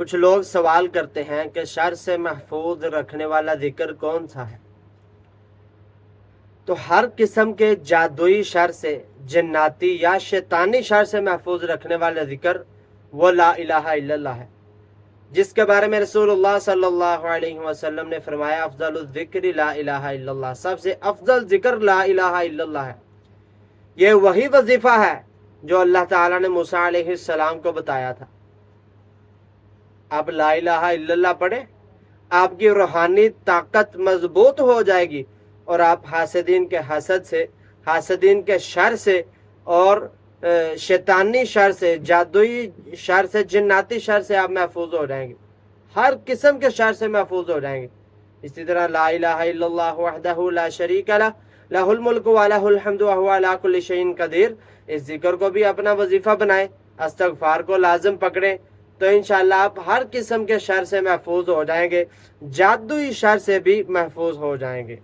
کچھ لوگ سوال کرتے ہیں کہ شر سے محفوظ رکھنے والا ذکر کون سا ہے؟ تو ہر قسم کے جادوئی شر سے، جناتی یا شیطانی شر سے محفوظ رکھنے والا ذکر وہ لا الہ الا اللہ ہے، جس کے بارے میں رسول اللہ صلی اللہ علیہ وسلم نے فرمایا افضل الذکر لا الہ الا اللہ، سب سے افضل ذکر لا الہ الا اللہ ہے۔ یہ وہی وظیفہ ہے جو اللہ تعالیٰ نے موسیٰ علیہ السلام کو بتایا تھا۔ آپ لا الہ الا اللہ پڑھیں، آپ کی روحانی طاقت مضبوط ہو جائے گی اور آپ حاسدین کے حسد سے، حاسدین کے شر سے اور شیطانی شر سے، جادوئی شر سے، جناتی شر سے آپ محفوظ ہو جائیں گے، ہر قسم کے شر سے محفوظ ہو جائیں گے۔ اسی طرح لا الہ الا اللہ وحدہ لا شریک لہ لہ الملک ولہ الحمد وہو علی کل شیء قدیر، اس ذکر کو بھی اپنا وظیفہ بنائیں، استغفار کو لازم پکڑیں، تو انشاءاللہ آپ ہر قسم کے شر سے محفوظ ہو جائیں گے، جادوئی شر سے بھی محفوظ ہو جائیں گے۔